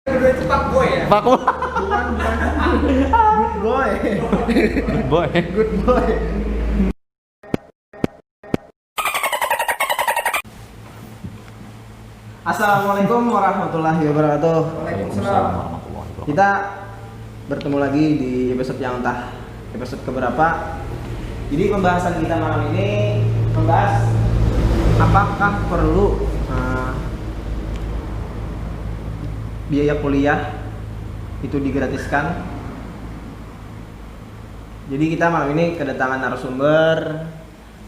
Udah itu Pak Boy ya? Pak Boy. Bukan. Good boy. Good boy. Good boy. Assalamualaikum warahmatullahi wabarakatuh. Waalaikumsalam warahmatullahi wabarakatuh. Kita bertemu lagi di episode yang entah episode keberapa. Jadi pembahasan kita malam ini membahas apakah perlu biaya kuliah itu digratiskan. Jadi kita malam ini kedatangan narasumber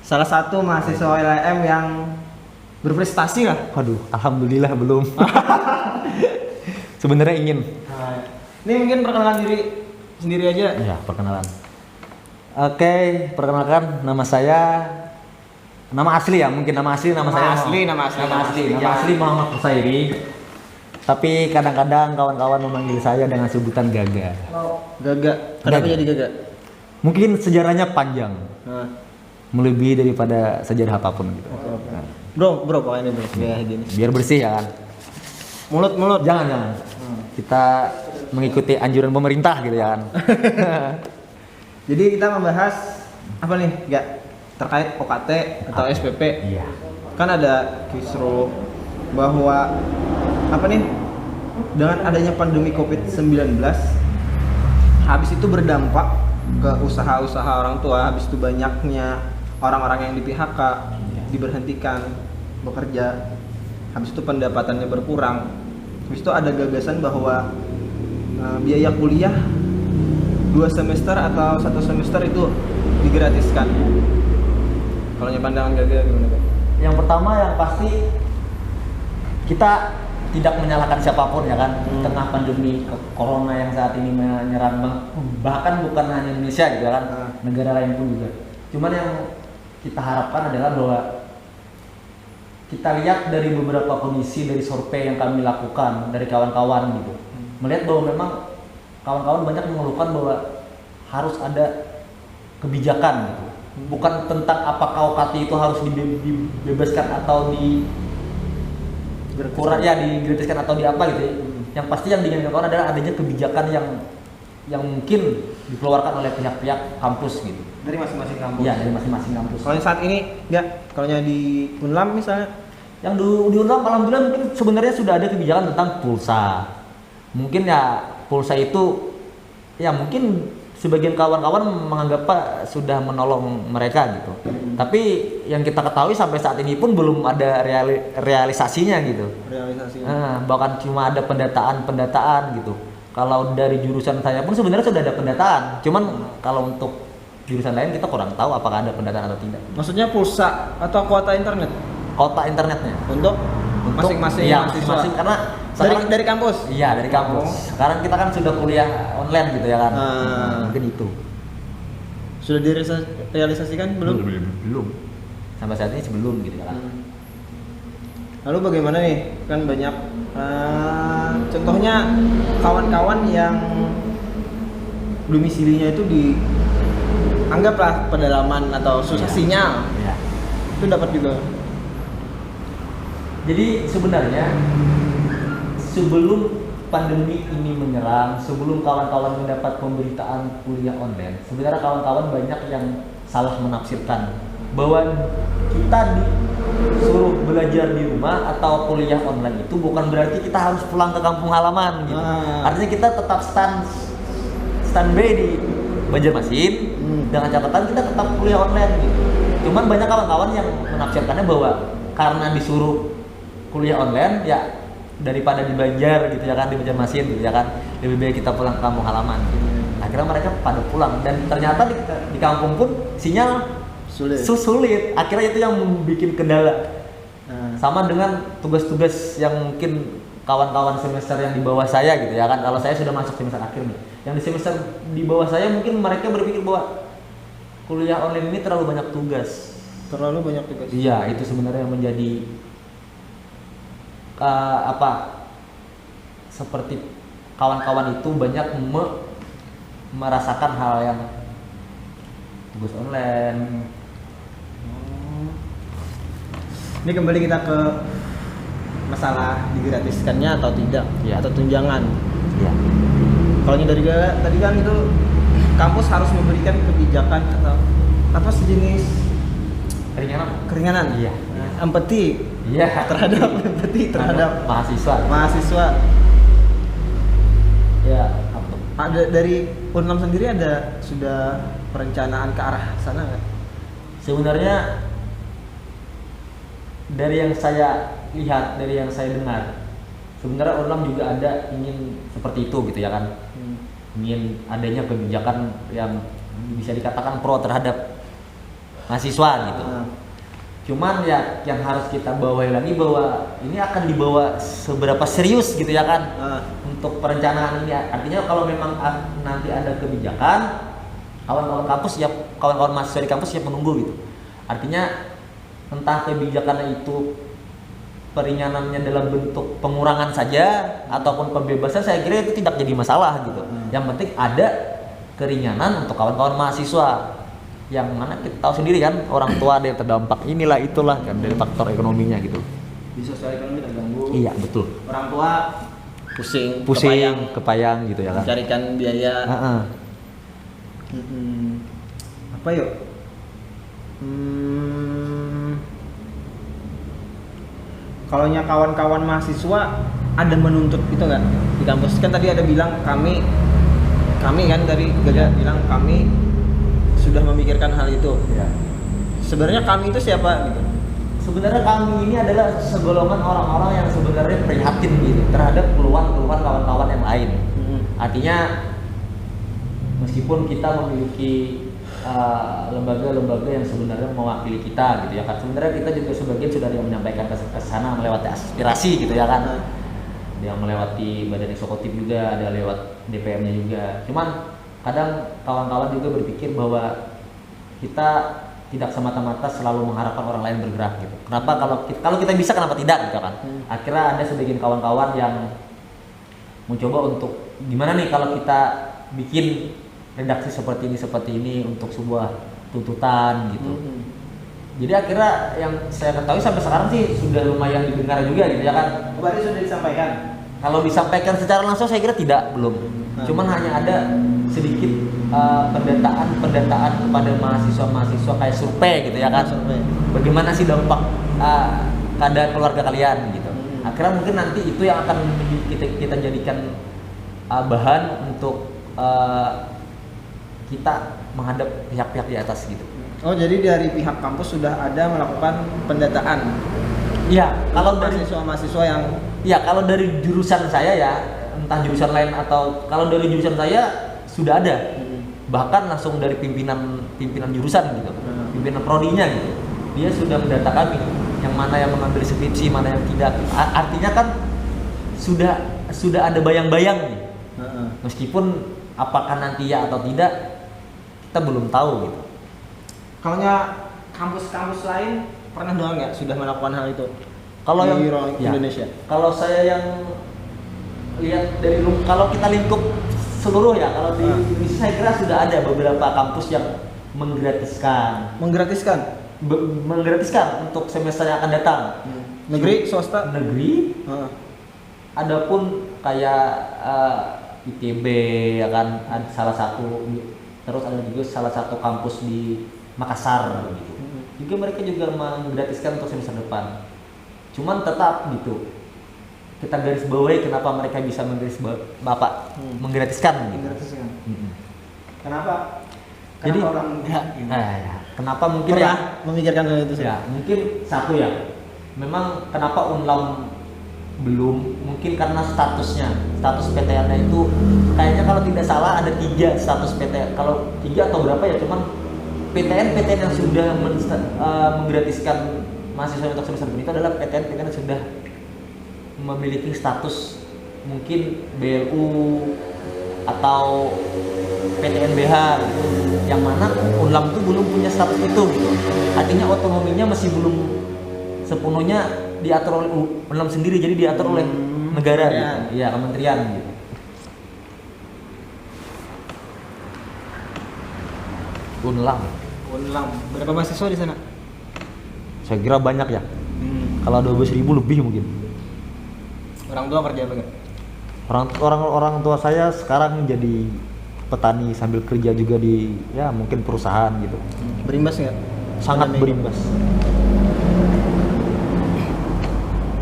salah satu mahasiswa LLM yang berprestasi lah. Waduh, alhamdulillah belum. Sebenarnya ingin. Ini mungkin perkenalkan diri sendiri aja. Ya, perkenalan. Oke, perkenalkan nama saya. Nama asli ya, mungkin nama asli Nama saya. asli. Nama asli Muhammad Kusairi. Tapi kadang-kadang kawan-kawan memanggil saya dengan sebutan Gaga. Gaga. Kenapa Gaga. jadi Gaga? Mungkin sejarahnya panjang, Nah. melebihi daripada sejarah apapun gitu. Nah, Bro, pokoknya bro, biar gini. biar bersih ya kan. Mulut. Jangan. Kita mengikuti anjuran pemerintah gitu ya kan. Jadi kita membahas apa nih? Gak terkait OKT atau SPP. Iya. Kan ada kisruh bahwa apa nih? Dengan adanya pandemi COVID-19 habis itu berdampak ke usaha-usaha orang tua, habis itu banyaknya orang-orang yang di PHK, diberhentikan bekerja, habis itu pendapatannya berkurang, habis itu ada gagasan bahwa biaya kuliah 2 semester atau 1 semester itu digratiskan. Kalau pandangan Gaga gimana Kak? Yang pertama yang pasti kita tidak menyalahkan siapapun ya kan. Di tengah pandemi corona yang saat ini menyerang bahkan bukan hanya Indonesia gitu kan, negara lain pun juga. Cuman yang kita harapkan adalah bahwa kita lihat dari beberapa kondisi dari survei yang kami lakukan dari kawan-kawan gitu, melihat bahwa memang kawan-kawan banyak mengeluhkan bahwa harus ada kebijakan gitu. Bukan tentang apakah UKT itu harus dibebaskan atau digratiskan atau di apa gitu ya. Yang pasti yang diinginkan kawan adalah adanya kebijakan yang mungkin dikeluarkan oleh pihak-pihak kampus gitu. Dari masing-masing kampus. Iya, dari masing-masing kampus. Kalau yang saat ini kalau di Unlam misalnya, Yang di Unram alhamdulillah mungkin sebenarnya sudah ada kebijakan tentang pulsa. Mungkin ya pulsa itu ya mungkin sebagian kawan-kawan menganggap Pak sudah menolong mereka gitu. Tapi yang kita ketahui sampai saat ini pun belum ada realisasinya gitu. Bahkan cuma ada pendataan gitu. Kalau dari jurusan saya pun sebenarnya sudah ada pendataan. Cuman kalau untuk jurusan lain kita kurang tahu apakah ada pendataan atau tidak. maksudnya pulsa atau kuota internet Kota internetnya untuk masing-masing iya, mahasiswa. masing-masing karena sekarang, dari kampus. iya dari kampus. Sekarang kita kan sudah kuliah online gitu ya kan. Mungkin itu. Sudah direalisasikan belum? Belum. Sampai saat ini sebelum gitu kan. Lalu bagaimana nih? Kan banyak contohnya kawan-kawan yang domisilinya itu di anggaplah pedalaman atau susah sinyal. Iya. Itu dapat juga. Jadi sebenarnya sebelum pandemi ini menyerang, sebelum kawan-kawan mendapat pemberitaan kuliah online, sebenarnya kawan-kawan banyak yang salah menafsirkan bahwa kita disuruh belajar di rumah atau kuliah online itu bukan berarti kita harus pulang ke kampung halaman gitu. Artinya kita tetap standby di Banjarmasin dengan catatan kita tetap kuliah online gitu. Cuman banyak kawan-kawan yang menafsirkannya bahwa karena disuruh kuliah online ya daripada di Banjar gitu ya kan, di Banjarmasin gitu ya kan, lebih baik kita pulang ke kampung halaman gitu. Akhirnya mereka pada pulang dan ternyata di kampung pun sinyal sulit. Akhirnya itu yang membuat kendala. Sama dengan tugas-tugas yang mungkin kawan-kawan semester yang di bawah saya gitu ya kan. Kalau saya sudah masuk semester akhir nih. Yang di semester di bawah saya mungkin mereka berpikir bahwa kuliah online ini terlalu banyak tugas. Iya, itu sebenarnya yang menjadi seperti kawan-kawan itu banyak merasakan hal yang tugas online. Ini kembali kita ke masalah digratiskannya atau tidak, Iya. atau tunjangan. Iya. Kalau dari Gaga tadi kan itu kampus harus memberikan kebijakan atau apa sejenis keringanan. Iya. Empati Iya. terhadap mahasiswa. Ya. Ada dari Unlam sendiri ada sudah perencanaan ke arah sana nggak? Sebenarnya dari yang saya lihat, dari yang saya dengar, sebenarnya Unlam juga ada ingin seperti itu gitu ya kan. Ingin adanya kebijakan yang bisa dikatakan pro terhadap mahasiswa gitu. Cuman ya yang harus kita bawahi lagi bahwa ini akan dibawa seberapa serius gitu ya kan untuk perencanaan ini. Artinya kalau memang nanti ada kebijakan, kawan-kawan kampus ya, kawan-kawan mahasiswa di kampus siap menunggu gitu. Artinya entah kebijakannya itu peringanannya dalam bentuk pengurangan saja ataupun pembebasan, saya kira itu tidak jadi masalah gitu. Yang penting ada keringanan untuk kawan-kawan mahasiswa, yang mana kita tahu sendiri kan orang tua ada yang terdampak inilah itulah kan dari faktor ekonominya gitu. Di sosial ekonomi terganggu. Iya betul. Orang tua pusing, kepayang gitu ya kan. Mencarikan biaya. Apa yuk? Kalau kawan-kawan mahasiswa ada menuntut itu nggak di kampus? Kan tadi ada bilang kami kan tadi Gaga bilang kami sudah memikirkan hal itu. Ya. Sebenarnya kami itu siapa gitu? Sebenarnya kami ini adalah segolongan orang-orang yang sebenarnya prihatin gitu terhadap keluhan-keluhan kawan-kawan yang lain. Artinya meskipun kita memiliki lembaga-lembaga yang sebenarnya mewakili kita gitu ya kan, sebenarnya kita juga sebagian sudah ada yang menyampaikan ke sana melewati aspirasi gitu ya kan. Ada yang melewati badan eksekutif juga, ada lewat DPR-nya juga. Cuman kadang kawan-kawan juga berpikir bahwa kita tidak semata-mata selalu mengharapkan orang lain bergerak gitu. Kenapa kalau kita bisa kenapa tidak gitu kan? Akhirnya ada sebagian kawan-kawan yang mencoba untuk gimana nih kalau kita bikin redaksi seperti ini untuk sebuah tuntutan gitu. Jadi akhirnya yang saya ketahui sampai sekarang sih sudah lumayan didengar juga gitu ya kan. Berarti sudah disampaikan. Kalau disampaikan secara langsung saya kira belum. Cuman hanya ada sedikit pendataan kepada mahasiswa kayak survei gitu ya kan. Bagaimana sih dampak keadaan keluarga kalian gitu. Akhirnya mungkin nanti itu yang akan kita jadikan bahan untuk kita menghadap pihak-pihak di atas gitu. Oh, jadi dari pihak kampus sudah ada melakukan pendataan. Iya, kalau dari mahasiswa yang kalau dari jurusan saya ya, entah jurusan lain atau kalau dari jurusan saya sudah ada. Bahkan langsung dari pimpinan jurusan gitu. Pimpinan prodinya gitu. Dia sudah mendata kami yang mana yang mengambil skripsi, mana yang tidak. Artinya kan sudah ada bayang-bayang nih. Meskipun apakah nanti ya atau tidak kita belum tahu gitu. Kalau kampus-kampus lain pernah doang nggak sudah melakukan hal itu? Kalau di yang Indonesia. Kalau saya yang lihat dari kalau kita lingkup seluruh ya, kalau di Indonesia saya kira sudah ada beberapa kampus yang menggratiskan untuk semester yang akan datang. Negeri, swasta? Negeri. Adapun kayak ITB ya kan, ada salah satu, terus ada juga salah satu kampus di Makassar gitu. Juga mereka juga menggratiskan untuk semester depan. Cuman tetap gitu, kita garis bawahi kenapa mereka bisa menggratiskan gitu. Kenapa? Jadi orang kenapa mungkin pernah memikirkan hal itu? Ya, mungkin satu ya. Memang kenapa Unlam belum, mungkin karena status PTN-nya itu kayaknya kalau tidak salah ada 3 status PTN. Kalau 3 atau berapa ya, cuman PTN yang sudah menggratiskan mahasiswa untuk semester itu adalah PTN yang sudah memiliki status mungkin BLU atau PTNBH gitu. Yang mana Unlam itu belum punya status itu gitu. Artinya otonominya masih belum sepenuhnya diatur oleh Unlam sendiri, jadi diatur oleh negara gitu. Iya, kementerian gitu. Unlam. Berapa mahasiswa di sana? Saya kira banyak ya. Kalau 12.000 lebih mungkin. Orang tua kerja apa enggak? Orang tua saya sekarang jadi petani sambil kerja juga di ya mungkin perusahaan gitu. Berimbas nggak? Sangat Pandemi. berimbas.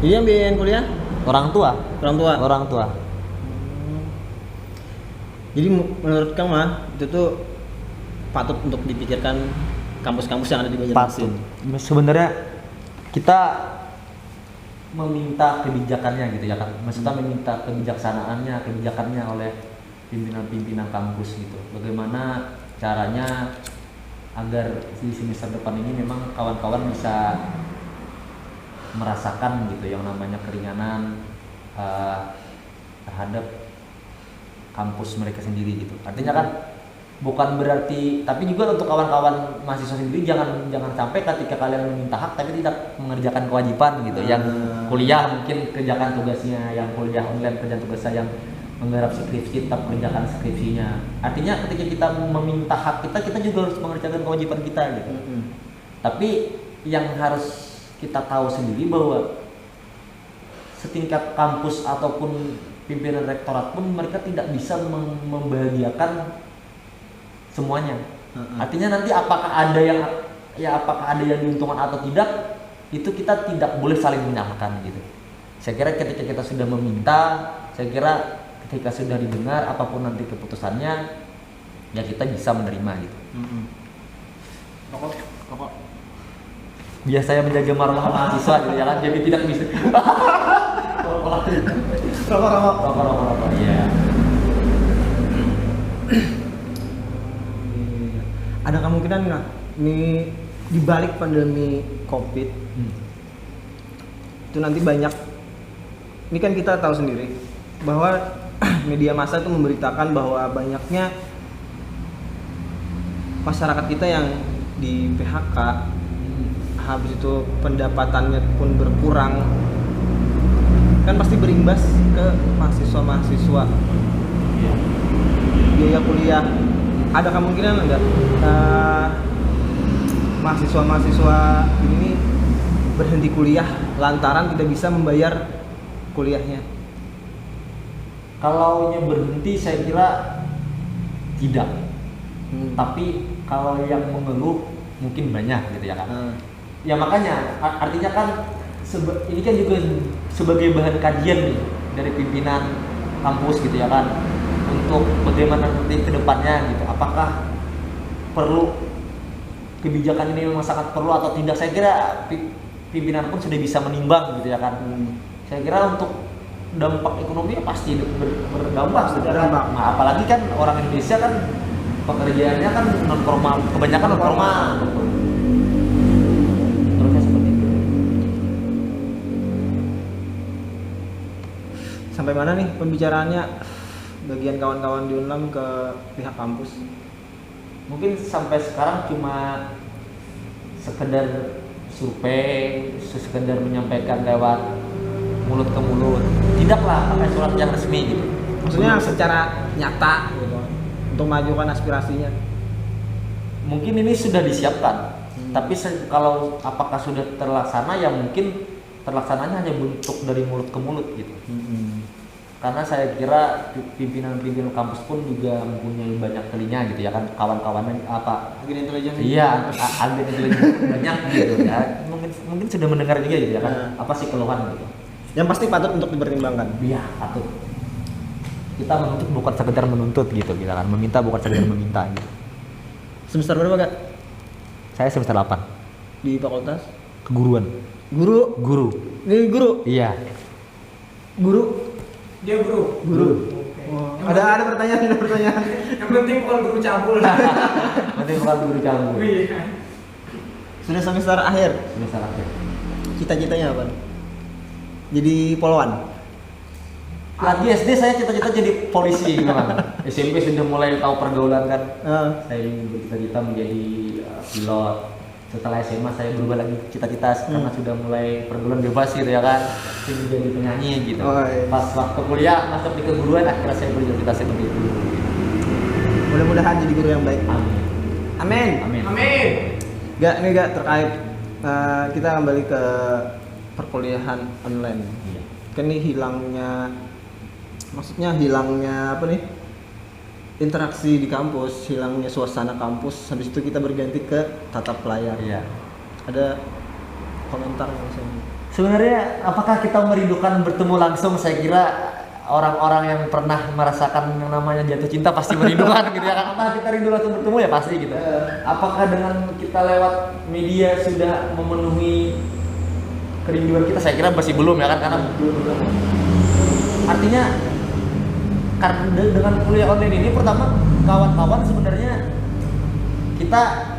Jadi yang biayain kuliah Orang tua. orang tua. Jadi menurut Kang mah itu tuh patut untuk dipikirkan kampus-kampus yang ada di Banjarmasin. Sebenarnya kita meminta kebijakannya gitu ya kan. Maksudnya meminta kebijakannya oleh pimpinan-pimpinan kampus gitu. Bagaimana caranya agar di semester depan ini memang kawan-kawan bisa merasakan gitu yang namanya keringanan terhadap kampus mereka sendiri gitu. Artinya kan bukan berarti, tapi juga untuk kawan-kawan mahasiswa sendiri jangan sampai ketika kalian meminta hak tapi tidak mengerjakan kewajiban gitu. Yang kuliah mungkin kerjakan tugasnya, yang kuliah online kerjaan tugasnya, yang menggarap skripsi tetap kerjakan skripsinya. Artinya ketika kita meminta hak kita juga harus mengerjakan kewajiban kita gitu. Tapi yang harus kita tahu sendiri bahwa setingkat kampus ataupun pimpinan rektorat pun mereka tidak bisa membahagiakan semuanya. Artinya nanti apakah ada yang diuntungkan atau tidak, itu kita tidak boleh saling menyalahkan gitu. Saya kira ketika kita sudah meminta, saya kira ketika sudah didengar apapun nanti keputusannya, ya kita bisa menerima gitu. Rokok. Biasa saya menjaga marwah mahasiswa gitu ya kan, jadi tidak bisa. Rokok. Iya. Ada kemungkinan nggak nih di balik pandemi COVID itu nanti banyak, ini kan kita tahu sendiri bahwa media massa itu memberitakan bahwa banyaknya masyarakat kita yang di PHK, habis itu pendapatannya pun berkurang, kan pasti berimbas ke mahasiswa biaya kuliah. Ada kemungkinan enggak mahasiswa ini berhenti kuliah lantaran tidak bisa membayar kuliahnya? Kalau berhenti saya kira tidak. Tapi kalau yang mengeluh mungkin banyak gitu ya kan. Ya makanya artinya kan ini kan juga sebagai bahan kajian nih dari pimpinan kampus gitu ya kan, untuk bagaimana nanti ke depannya gitu. Apakah perlu kebijakan ini memang sangat perlu atau tidak? Saya kira pimpinan pun sudah bisa menimbang gitu ya kan. Saya kira untuk dampak ekonomi pasti berdampak gitu kan. Nah, apalagi kan orang Indonesia kan pekerjaannya kan non formal, kebanyakan non formal. Terusnya seperti itu. Sampai mana nih pembicaraannya bagian kawan-kawan di Unlam ke pihak kampus? Mungkin sampai sekarang cuma sekedar survei, sekedar menyampaikan lewat mulut ke mulut, tidaklah pakai surat yang resmi gitu. Maksudnya secara nyata gitu, untuk mengajukan aspirasinya. Mungkin ini sudah disiapkan, tapi kalau apakah sudah terlaksana, ya mungkin terlaksananya hanya bentuk dari mulut ke mulut gitu. Karena saya kira pimpinan-pimpinan kampus pun juga mempunyai banyak telinga gitu ya kan, kawan-kawannya apa Agen intelijen. iya, agen intelijen banyak gitu ya, mungkin sudah mendengar juga gitu ya kan, apa sih keluhan gitu. Yang pasti patut untuk dipertimbangkan. Iya, patut. Kita menuntut bukan sekedar menuntut gitu, kita kan meminta bukan sekedar meminta gitu. Semester berapa Kak? Saya semester 8 Di fakultas? keguruan. Guru. Ini guru. Iya. Guru. Dia guru. Oh, ada pertanyaan. Yang penting bukan guru cabul. Nanti bukan guru cabul. Iya. Sudah semester akhir. Semester akhir. Cita-citanya apa? Jadi polwan. Lagi SD saya cita-cita jadi polisi memang. SMP sudah mulai tahu pergaulan kan. Saya bercita-cita menjadi pilot. Setelah SMA saya berubah lagi cita-cita karena sudah mulai pergaulan bebas gitu ya kan. Saya menjadi penyanyi gitu. Pas waktu kuliah masuk di keguruan, akhirnya saya bercita-cita seperti itu. Mudah-mudahan jadi guru yang baik. Amin. Amin. Gak terkait kita kembali ke perkuliahan online. Iya. Kan ini hilangnya apa nih? Interaksi di kampus, hilangnya suasana kampus. Habis itu kita berganti ke tatap layar. Iya. Ada komentar yang saya Sebenarnya apakah kita merindukan bertemu langsung? Saya kira orang-orang yang pernah merasakan yang namanya jatuh cinta pasti merindukan gitu ya kan. Apakah kita rindu langsung bertemu ya pasti gitu. Apakah dengan kita lewat media sudah memenuhi kerinduan kita? Saya kira masih belum ya kan, karena belum. Artinya karena dengan kuliah online ini, pertama kawan-kawan sebenarnya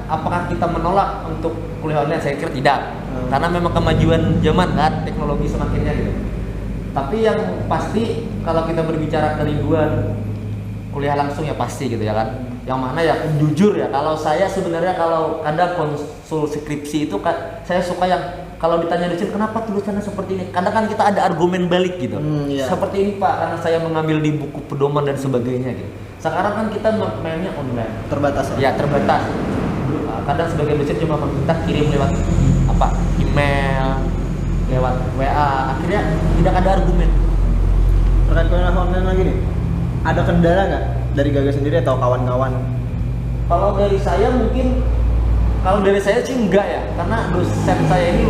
apakah kita menolak untuk kuliah online? Saya kira tidak. Karena memang kemajuan zaman kan, teknologi semakinnya gitu. Tapi yang pasti kalau kita berbicara kerinduan kuliah langsung ya pasti gitu ya kan. Yang mana ya jujur ya, kalau saya sebenarnya kalau kadang konsul skripsi itu saya suka yang kalau ditanya dosen kenapa tulisannya seperti ini, kadang kan kita ada argumen balik gitu. Iya. Seperti ini Pak, karena saya mengambil di buku pedoman dan sebagainya gitu. Sekarang kan kita mainnya online. terbatas Ya terbatas. Kadang sebagai dosen cuma meminta kirim lewat email, lewat WA. Akhirnya tidak ada argumen. Terkait kuliah online lagi nih, ada kendala nggak dari Gaga sendiri atau kawan-kawan? Kalau dari saya sih enggak ya, karena dosen saya ini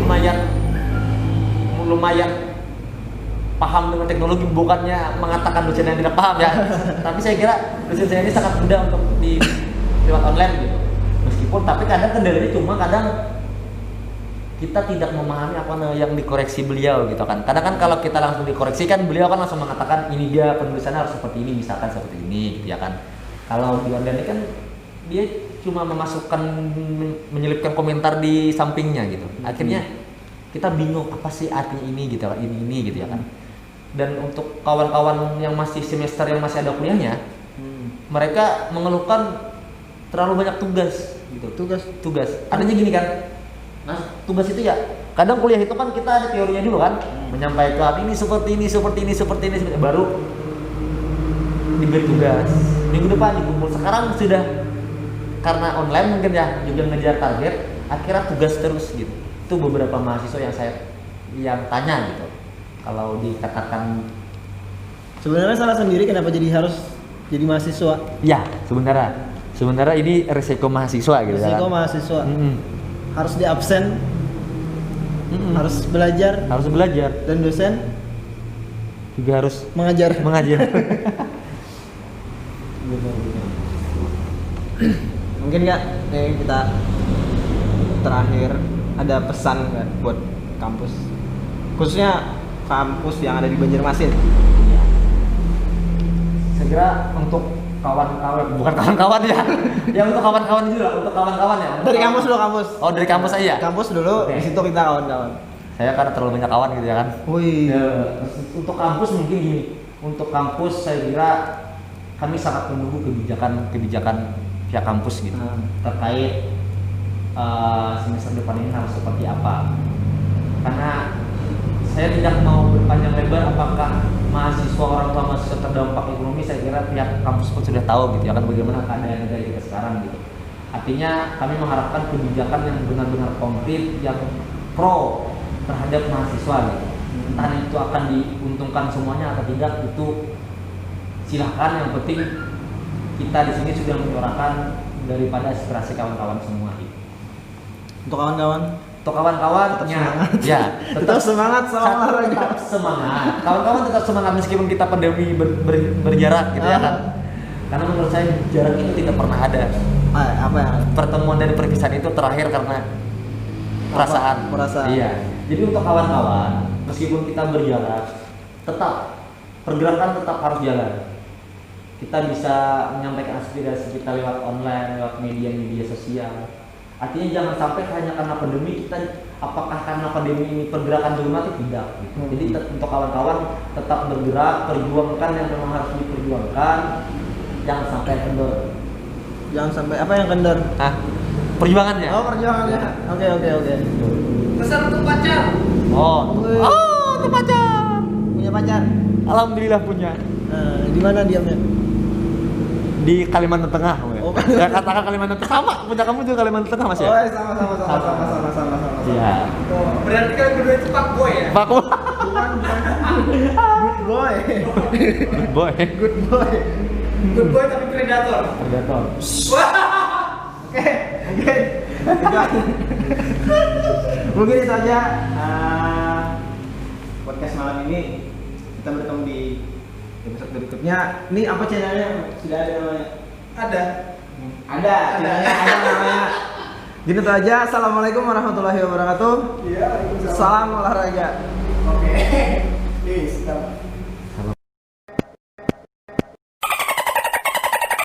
lumayan paham dengan teknologi, bukannya mengatakan dosen yang tidak paham ya. Tapi saya kira dosen saya ini sangat mudah untuk lewat online gitu. Meskipun tapi kadang kendalanya cuma kadang kita tidak memahami apa yang dikoreksi beliau gitu kan. Kadang kan kalau kita langsung dikoreksi kan beliau kan langsung mengatakan ini dia penulisannya harus seperti ini, misalkan seperti ini gitu ya kan. Kalau di online kan dia cuma menyelipkan komentar di sampingnya gitu. Akhirnya kita bingung apa sih artinya ini gitu, ini gitu ya kan. Dan untuk kawan-kawan yang masih semester yang masih ada kuliahnya, mereka mengeluhkan terlalu banyak tugas gitu. Tugas. Artinya gini kan. Nah, tugas itu ya kadang kuliah itu kan kita ada teorinya dulu kan, menyampaikan ini seperti ini, baru diberi tugas. Minggu depan dikumpul. Sekarang sudah karena online mungkin ya juga ngejar target, akhirnya tugas terus gitu. Itu beberapa mahasiswa yang tanya gitu. Kalau dikatakan Sebenarnya salah sendiri kenapa harus jadi mahasiswa? ya sebenarnya ini resiko mahasiswa gitu. Resiko kan? mahasiswa. Harus di absen, harus belajar, dan dosen juga harus mengajar. Mungkin nggak nih kita terakhir ada pesan nggak buat kampus, khususnya kampus yang ada di Banjarmasin? Saya kira untuk kawan-kawan, bukan kawan-kawan ya. Ya untuk kawan-kawan juga, untuk kawan-kawan ya. Dari kampus dulu, kampus. Oh, dari kampus aja. Kampus dulu, Oke. di situ kita kawan-kawan. Saya karena terlalu banyak kawan gitu ya kan. Wih. Ya, untuk kampus mungkin gini. Untuk kampus saya kira kami sangat menunggu kebijakan pihak kampus gitu. Terkait semester depan ini harus seperti apa. Karena saya tidak mau berpanjang lebar apakah mahasiswa, orang tua mahasiswa terdampak ekonomi. Saya kira pihak kampus pun sudah tahu gitu ya kan bagaimana keadaan negara kita sekarang gitu. Artinya kami mengharapkan kebijakan yang benar-benar konkret, yang pro terhadap mahasiswa gitu. Entah itu akan diuntungkan semuanya atau tidak, itu silahkan. Yang penting kita di sini sudah menyuarakan daripada aspirasi kawan-kawan semua gitu. Untuk kawan-kawan, ya tetap semangat sama olahraga. Tetap semangat. Kawan-kawan tetap semangat meskipun kita pandemi berjarak gitu ya kan. Karena menurut saya jarak itu tidak pernah ada. Apa ya? Pertemuan dari perpisahan itu terakhir karena perasaan. Iya. Jadi untuk kawan-kawan, meskipun kita berjarak, tetap pergerakan tetap harus jalan. Kita bisa menyampaikan aspirasi kita lewat online, lewat media sosial. Artinya jangan sampai hanya karena pandemi kita, apakah karena pandemi ini pergerakan belum mati? Tidak gitu. Jadi untuk kawan-kawan tetap bergerak, perjuangkan yang memang harus diperjuangkan. Jangan sampai kendor. Jangan sampai apa yang kendor? Perjuangannya. Oh, perjuangannya. Oke. Pesan untuk pacar. Untuk pacar. Punya pacar? Alhamdulillah punya. Di mana diamnya? Di Kalimantan Tengah. Oh, Ya katakan Kalimantan Tengah sama, punya kamu juga Kalimantan Tengah Mas ya? Oh, sama. Iya. Berarti kalian berdua itu fuckboy ya? Pak Bukan. Good boy. Good boy. Good boy. Good boy tapi predator. Predator. Oke, mungkin mungkin itu aja podcast malam ini. Kita bertemu di episode berikutnya. Ini apa channelnya? Sudah ada namanya? Ada. Ada, channelnya ada namanya. Gini tuh aja. Assalamualaikum warahmatullahi wabarakatuh. Iya, Salam olahraga. Oke. Peace.